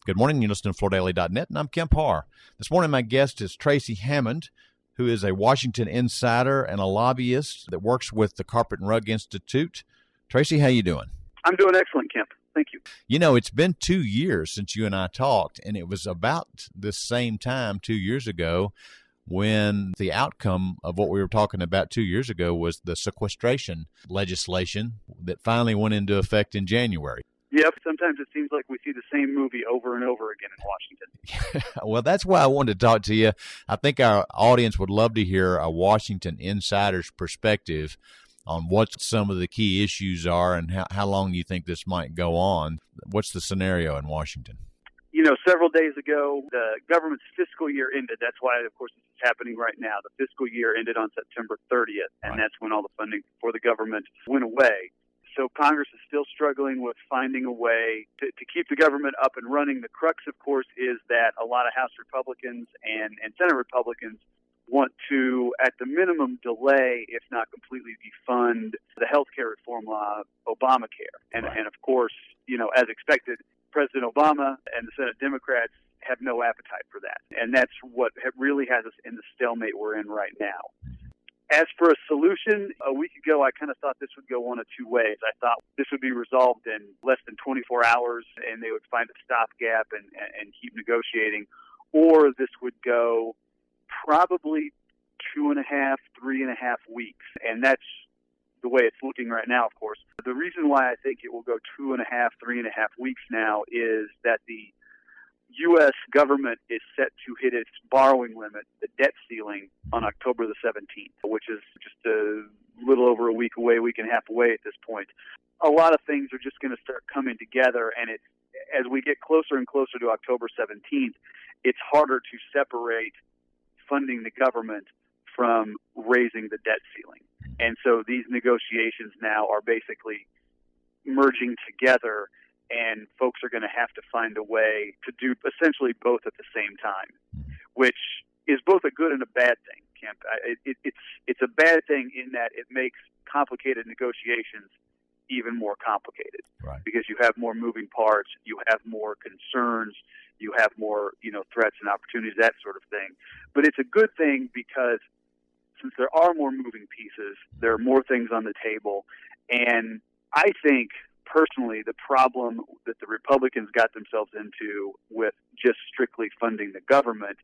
Good morning. You're listening to FloorDaily.net, and I'm Kemp Harr. This morning, my guest is Tracy Hammond, who is a Washington insider and a lobbyist that works with the Carpet and Rug Institute. Tracy, how you doing? I'm doing excellent, Kemp. Thank you. You know, it's been 2 years since you and I talked, and it was about this same time 2 years ago when the outcome of what we were talking about 2 years ago was the sequestration legislation that finally went into effect in January. Yep, sometimes it seems like we see the same movie over and over again in Washington. Well, that's why I wanted to talk to you. I think our audience would love to hear a Washington insider's perspective on what some of the key issues are and how long you think this might go on. What's the scenario in Washington? You know, several days ago, the government's fiscal year ended. That's why, of course, this is happening right now. The fiscal year ended on September 30th, and That's when all the funding for the government went away. So Congress is still struggling with finding a way to keep the government up and running. The crux, of course, is that a lot of House Republicans and Senate Republicans want to, at the minimum, delay, if not completely defund, the health care reform law, Obamacare. And of course, you know, as expected, President Obama and the Senate Democrats have no appetite for that. And that's what really has us in the stalemate we're in right now. As for a solution, a week ago, I kind of thought this would go one of two ways. I thought this would be resolved in less than 24 hours, and they would find a stopgap and keep negotiating. Or this would go probably 2.5, 3.5 weeks. And that's the way it's looking right now, of course. The reason why I think it will go 2.5, 3.5 weeks now is that the U.S. government is set to hit its borrowing limit, the debt ceiling, on October the 17th, which is just a little over a week away, week and a half away at this point. A lot of things are just going to start coming together, and as we get closer and closer to October 17th, it's harder to separate funding the government from raising the debt ceiling. And so these negotiations now are basically merging together, and folks are going to have to find a way to do essentially both at the same time, which is both a good and a bad thing, Kemp. It's a bad thing in that it makes complicated negotiations even more complicated, because you have more moving parts, you have more concerns, you have more, threats and opportunities, that sort of thing. But it's a good thing because since there are more moving pieces, there are more things on the table, and I think personally, the problem that the Republicans got themselves into with just strictly funding the government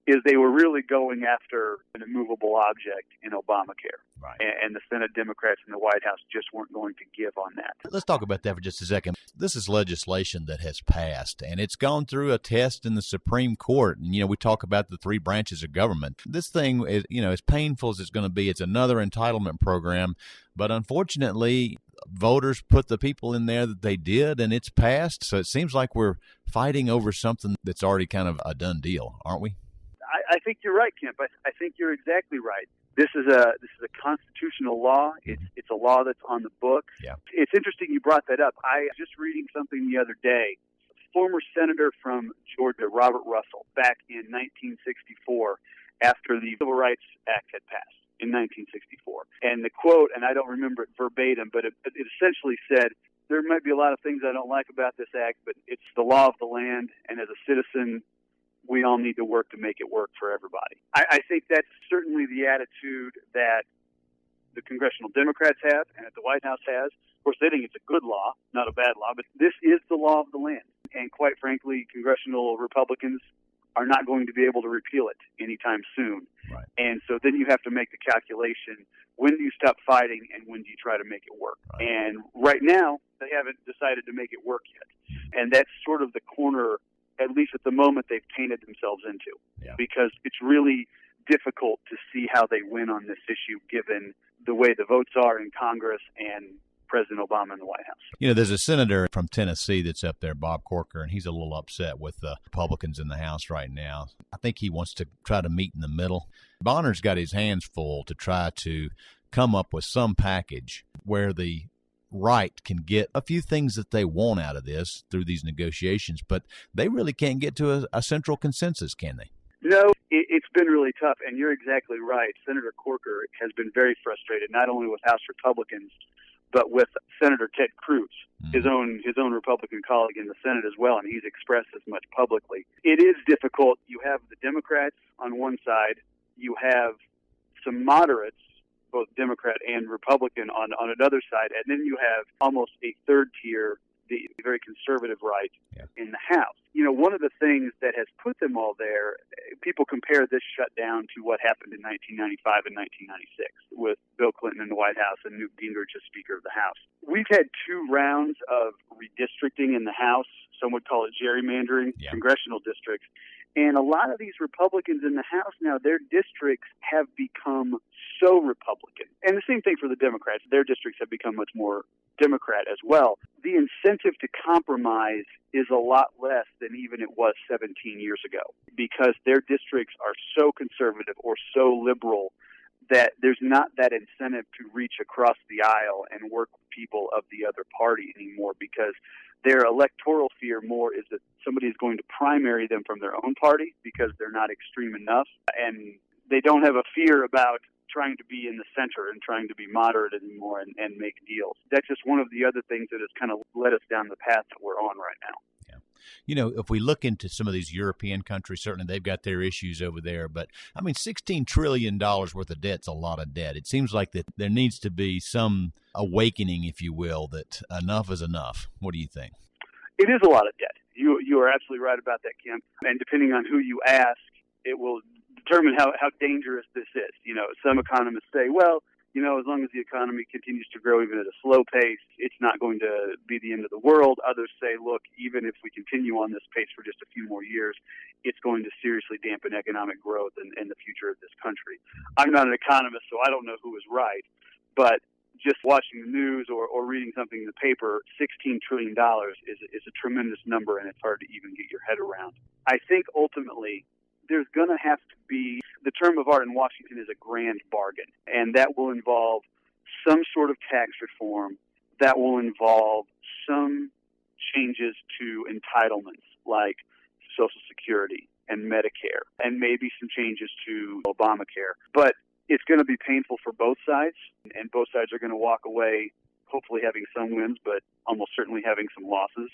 is they were really going after an immovable object in Obamacare. And the Senate Democrats and the White House just weren't going to give on that. Let's talk about that for just a second. This is legislation that has passed, and it's gone through a test in the Supreme Court. And, we talk about the three branches of government. This thing is, as painful as it's going to be, it's another entitlement program. But unfortunately, voters put the people in there that they did, and it's passed. So it seems like we're fighting over something that's already kind of a done deal, aren't we? I think you're right, Kemp. I think you're exactly right. This is a constitutional law. It's a law that's on the books. Yeah. It's interesting you brought that up. I was just reading something the other day. Former senator from Georgia, Robert Russell, back in 1964, after the Civil Rights Act had passed in 1964. And the quote, and I don't remember it verbatim, but it essentially said, there might be a lot of things I don't like about this act, but it's the law of the land, and as a citizen, we all need to work to make it work for everybody. I think that's certainly the attitude that the congressional Democrats have and that the White House has. Of course, they think it's a good law, not a bad law, but this is the law of the land. And quite frankly, congressional Republicans are not going to be able to repeal it anytime soon. And so then you have to make the calculation, when do you stop fighting and when do you try to make it work? And right now, they haven't decided to make it work yet. And that's sort of the corner, at least at the moment, they've painted themselves into, because it's really difficult to see how they win on this issue given the way the votes are in Congress and President Obama in the White House. There's a senator from Tennessee that's up there, Bob Corker, and he's a little upset with the Republicans in the House right now. I think he wants to try to meet in the middle. Bonner's got his hands full to try to come up with some package where the right can get a few things that they want out of this through these negotiations, but they really can't get to a central consensus, can they? No, it's been really tough, and you're exactly right. Senator Corker has been very frustrated, not only with House Republicans, but with Senator Ted Cruz, his own Republican colleague in the Senate as well, and he's expressed as much publicly. It is difficult. You have the Democrats on one side, you have some moderates, both Democrat and Republican, on another side, and then you have almost a third tier, the very conservative right in the House. You know, one of the things that has put them all there, people compare this shutdown to what happened in 1995 and 1996 with Bill Clinton in the White House and Newt Gingrich as Speaker of the House. We've had 2 rounds of redistricting in the House. Some would call it gerrymandering, congressional districts. And a lot of these Republicans in the House now, their districts have become so Republican. And the same thing for the Democrats. Their districts have become much more Democrat as well. The incentive to compromise is a lot less than even it was 17 years ago, because their districts are so conservative or so liberal that there's not that incentive to reach across the aisle and work with people of the other party anymore, because their electoral fear more is that somebody is going to primary them from their own party because they're not extreme enough, and they don't have a fear about trying to be in the center and trying to be moderate anymore and make deals. That's just one of the other things that has kind of led us down the path that we're on right now. Yeah. You know, if we look into some of these European countries, certainly they've got their issues over there. But, I mean, $16 trillion worth of debt's a lot of debt. It seems like that there needs to be some awakening, if you will, that enough is enough. What do you think? It is a lot of debt. You are absolutely right about that, Kemp. And depending on who you ask, it will determine how dangerous this is. You know, some economists say, well, you know, as long as the economy continues to grow even at a slow pace, it's not going to be the end of the world. Others say, look, even if we continue on this pace for just a few more years, it's going to seriously dampen economic growth and the future of this country. I'm not an economist, so I don't know who is right, but just watching the news or reading something in the paper, $16 trillion is a tremendous number, and it's hard to even get your head around. I think ultimately there's going to have to be, the term of art in Washington is a grand bargain, and that will involve some sort of tax reform, that will involve some changes to entitlements like Social Security and Medicare, and maybe some changes to Obamacare. But it's going to be painful for both sides, and both sides are going to walk away hopefully having some wins, but almost certainly having some losses.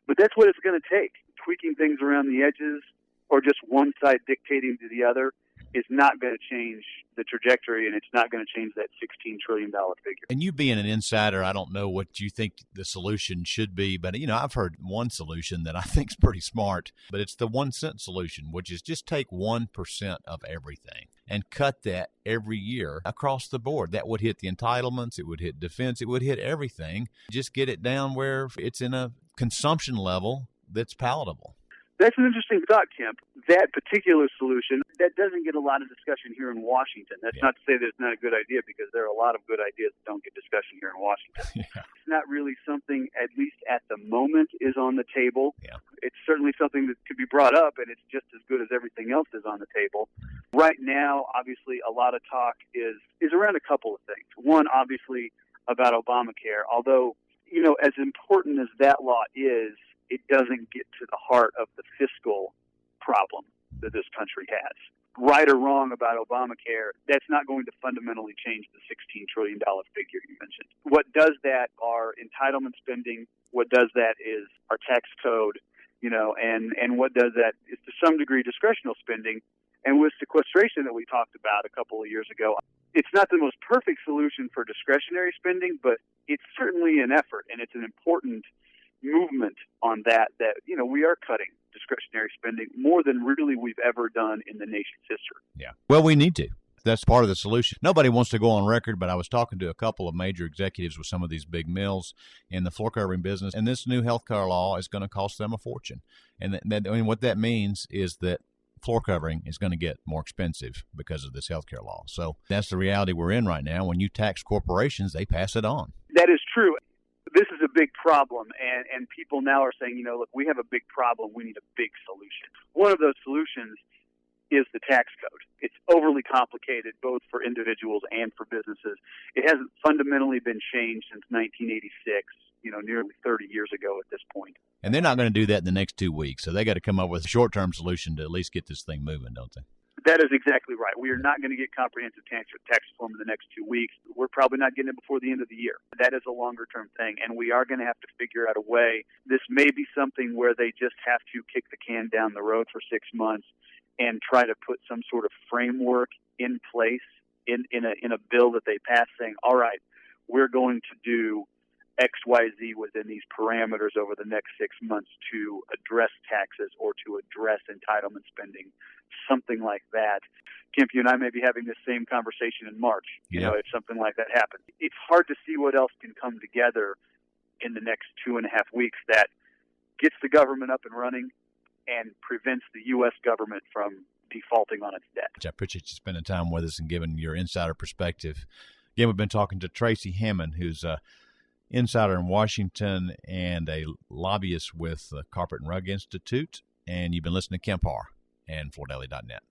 But that's what it's going to take. Tweaking things around the edges, or just one side dictating to the other, is not going to change the trajectory, and it's not going to change that $16 trillion figure. And you being an insider, I don't know what you think the solution should be, but, you know, I've heard one solution that I think is pretty smart, but it's the 1 cent solution, which is just take 1% of everything and cut that every year across the board. That would hit the entitlements, it would hit defense, it would hit everything. Just get it down where it's in a consumption level that's palatable. That's an interesting thought, Kemp. That particular solution, that doesn't get a lot of discussion here in Washington. That's not to say that it's not a good idea, because there are a lot of good ideas that don't get discussion here in Washington. It's not really something, at least at the moment, is on the table. It's certainly something that could be brought up, and it's just as good as everything else is on the table. Right now, obviously, a lot of talk is around a couple of things. One, obviously, about Obamacare, although, you know, as important as that law is, it doesn't get to the heart of the fiscal problem that this country has. Right or wrong about Obamacare, that's not going to fundamentally change the $16 trillion figure you mentioned. What does that are entitlement spending. What does that is our tax code, you know, and what does that is to some degree discretionary spending. And with sequestration that we talked about a couple of years ago, it's not the most perfect solution for discretionary spending, but it's certainly an effort, and it's an important movement on that, you know, we are cutting discretionary spending more than really we've ever done in the nation's history. Yeah. Well, we need to. That's part of the solution. Nobody wants to go on record, but I was talking to a couple of major executives with some of these big mills in the floor covering business, and this new health care law is going to cost them a fortune. And what that means is that floor covering is going to get more expensive because of this health care law. So that's the reality we're in right now. When you tax corporations, they pass it on. That is true. This is a big problem, and people now are saying, you know, look, we have a big problem. We need a big solution. One of those solutions is the tax code. It's overly complicated, both for individuals and for businesses. It hasn't fundamentally been changed since 1986, you know, nearly 30 years ago at this point. And they're not going to do that in the next 2 weeks, so they got to come up with a short-term solution to at least get this thing moving, don't they? That is exactly right. We are not going to get comprehensive tax reform in the next 2 weeks. We're probably not getting it before the end of the year. That is a longer-term thing, and we are going to have to figure out a way. This may be something where they just have to kick the can down the road for 6 months and try to put some sort of framework in place in a bill that they pass, saying, all right, we're going to do X, Y, Z within these parameters over the next 6 months to address taxes or to address entitlement spending, something like that. Kemp, you and I may be having this same conversation in March, if something like that happens. It's hard to see what else can come together in the next 2.5 weeks that gets the government up and running and prevents the U.S. government from defaulting on its debt. I appreciate you spending time with us and giving your insider perspective. Again, we've been talking to Tracy Hammond, who's an insider in Washington and a lobbyist with the Carpet and Rug Institute. And you've been listening to Kemp Harr and FloorDaily.net.